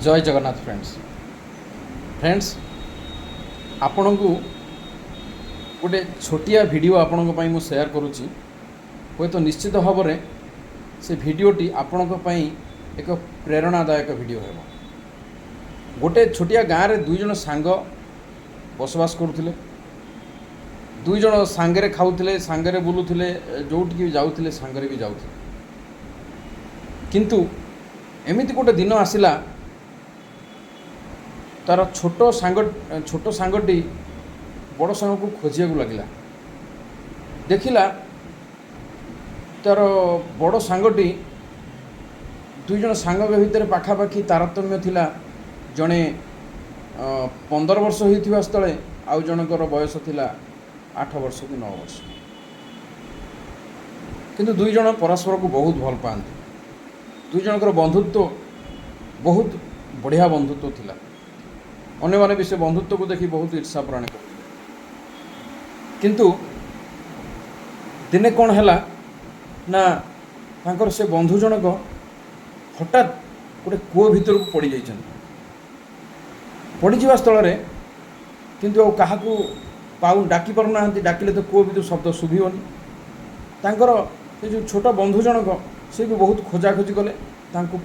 जय जगन्नाथ फ्रेंड्स आपण को गोटे छोटिया वीडियो आपण को शेयर करुच्ची हे तो निश्चित भाव में से वीडियोटी आपण एक प्रेरणादायक वीडियो है। गोटे छोटिया गाँव में दुई जन सांग बसवास करुले, दुई जन सांगरे खाऊले, सांगरे बुलूले, जोटिक भी जाऊले सांगरे भी जाऊले। किंतु एमिति गोटे दिन आसला तार छोट सांगटी बड़ सांग को खोजा लगे। देखला तार बड़ सांगटी दुई जन सांग भितर पाखापाखि तारतम्य थिला। जड़े 15 वर्ष होता स्थले आउ जनकर बयस थिला 8 वर्ष कि 9 वर्ष। किंतु दुई जन परस्पर को बहुत भल पाते। दुई जनकर बंधुत्व बहुत बढ़िया बंधुत्व थिला। अन्य माने भी से बंधुत्व को देखी बहुत ईर्षा प्राण कर। किंतु दिने कौन है ना तांकर से बंधु जनक हठात गोटे कूओ भीतर को पड़ जा पड़जा स्थल किंतु क्या पाऊ डाकी पारना डाकिले तो कूओ भीतर शब्द शुभिबनी। तांकर से जो छोट बंधु जनक से भी बहुत खोजाखोजी कले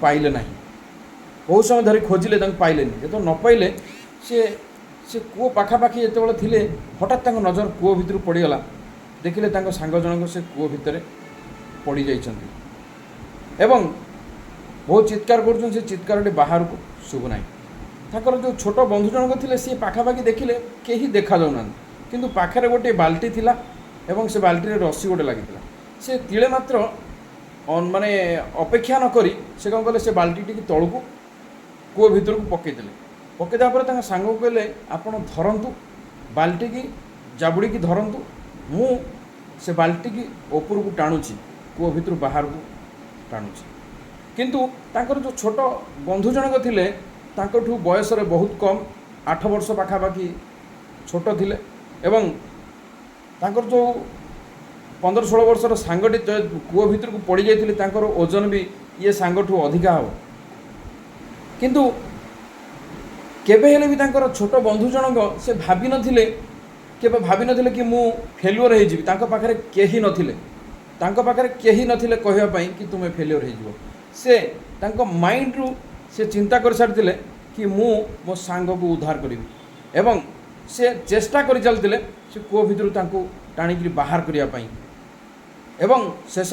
पाइले ना। बहुत समय धरी खोजिले पाइले जो न पाइले से कूओ पाखापाखि जो थे हठात नजर कूओ भीतर पड़गला। देखिले सांग जनक से कूओ भितर पड़ जा बहुत चित्कार कर चित्कार बाहर को शुभुना। ताकर जो छोट बंधु जनक थे सी पाखापाखि देखिले कहीं देखा जाऊना किंतु पाखे गोटे बाल्टी थिला एवं से बाल्टी रस्सी गोटे लगी से तिले मात्र माने अपेक्षा न करी से कौन कले से बाल्टी टी तलू को कूओ भीतर को पकईदे। पकईदा पर सांग को कहले आपण धरतु बाल्टी की जाबुड़ी की धरतु मु से बाल्टी की ऊपर को टाणुची कूओ भीतर बाहर को टाणुची। किंतु तांकर जो छोट बंधु जनक थिले तांकठू बयस रे बहुत कम 8 वर्ष पाखापाखि छोट थिले एवं तांकर जो 15-16 वर्षर सांगटी कूओ भीतर को पड़ जाइए तांकर ओजन भी ये सांगठू अधिका हो। किंतु केबे हेले भी तांकर छोट बंधु जनक से भाभी नथिले केबे भाभी नथिले कि मु फेल्युअर हो जिवि। तांको पाखरे केही नथिले केही नथिले कहया पई कि तुमे फेल्युअर हो जिवो। से तांको माइंड रु से चिंता कर सारथिले कि मु मो सांग को उद्धार करी एवं से चेष्टा कर चलते से कूओ भीतर तांको टाणिक बाहर करिया पई एवं शेष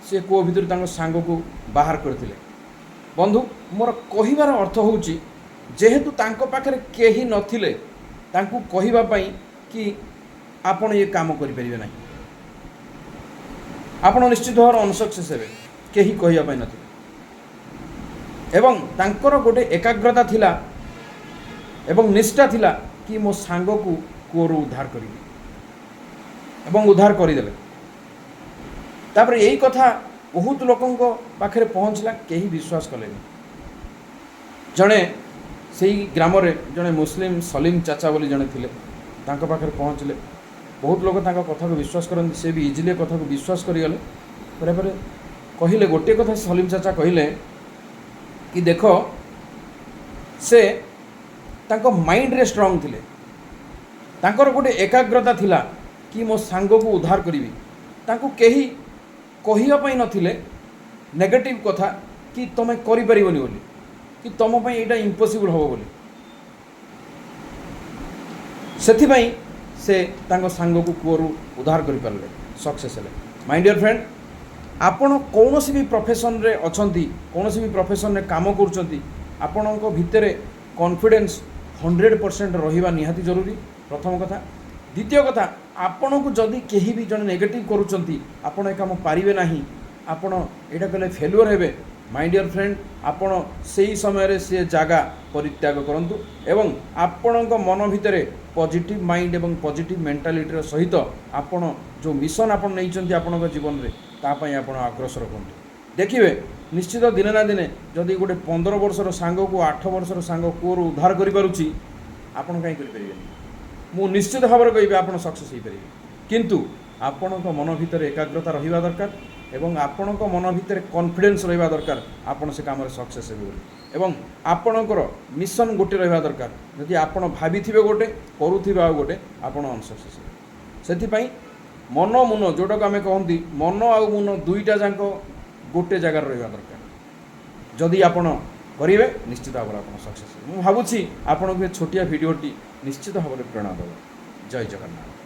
से कूओ भीतर तांको सांग को बाहर करथिले। बंधु मोर कहिबार अर्थ होउची जेहेतु तांको पाखरे केही नथिले तांको कहिबा पई कि आपण ये काम करि परिबे नाही। आपण निश्चित भाव अनसक्सेस हेबे केही कहिबा पई नथिले एवं तांकर गोटे एकाग्रता थिला एवं निष्ठा थिला कि मो सांग को कूओरु उद्धार करी एवं उद्धार करदेले। तापर यही कथा बहुत लोकंक पाखरे पहुँचला केही विश्वास कले। जड़े से ग्राम जड़े मुस्लिम सलीम चाचा बोली जड़े थिले तांको पाखरे पहुँचले। बहुत लोग तांको कथा को विश्वास करते से भी इजिली कथा को विश्वास करिगले। पर कहले गोटे कथा सलीम चाचा कहले कि देखो से तांको माइंड रे स्ट्रांग थिले। तांकर गोटे एकाग्रता थिला कि मो सांग को उद्धार करी। तांको केही कहिया पई नथिले नेगेटिव कथा कि तमे करि परिबनी बोली कि तम पई एटा इम्पॉसिबल हो बोली। सेथि पई से तांको सांग को कूओरु उद्धार करि परले सक्सेस हेले। माय डियर फ्रेंड आपण कौनसी भी प्रोफेशन रे अछंती कौनसी भी प्रोफेशन रे काम करूछंती आपणको भितरे कॉन्फिडेंस 100% रहिबा निहाती जरूरी प्रथम कथा। द्वितीय कथा आपण को जदि केही भी जन नेगेटिव करूछंती आपण ए काम पारिबे नाही आपण एटा कले फेल्युअर हेबे। माय डियर फ्रेंड आपण सेही समय रे से जागा परित्याग करंतु एवं आपणको मन भितरे पॉजिटिव माइंड एवं पॉजिटिव मेंटालिटी सहित आपण जो मिशन आपण नैचंती आपणको जीवन रे तापाई आपण अग्रसर करंतु। देखिए निश्चित दिने ना दिने जदि गोटे 15 वर्षर सांग को 8 वर्षर सांग कूओरु उद्धार करि पारुची आपण काई करि परिबेनी। मु निश्चित भाव में कहि आपण सक्सेस हो पारे। किंतु आपणको मन भितर एकाग्रता रहिबा दरकार एवं आपणको मन भितर कॉन्फिडेंस रहिबा दरकार आपण से काम रे सक्सेस हेबे। ଏବଂ ଆପଣଙ୍କର ମିଶନ ଗୋଟେ ରହିବା ଦରକାର। ଯଦି ଆପଣ ଭାବିଥିବେ ଗୋଟେ କରୁଥିବେ ଆଉ ଗୋଟେ ଆପଣ ଅନସକ୍ସେସ୍ ହେବେ। ସେଥିପାଇଁ ମନ ମୁନ ଯେଉଁଟାକୁ ଆମେ କହନ୍ତି ମନ ଆଉ ମୁନ ଦୁଇଟା ଯାକ ଗୋଟେ ଜାଗାରେ ରହିବା ଦରକାର। ଯଦି ଆପଣ କରିବେ ନିଶ୍ଚିତ ଭାବରେ ଆପଣ ସକ୍ସେସ୍ ହେବେ। ମୁଁ ଭାବୁଛି ଆପଣଙ୍କୁ ଏ ଛୋଟିଆ ଭିଡ଼ିଓଟି ନିଶ୍ଚିତ ଭାବରେ ପ୍ରେରଣା ଦେବ। ଜୟ ଜଗନ୍ନାଥ।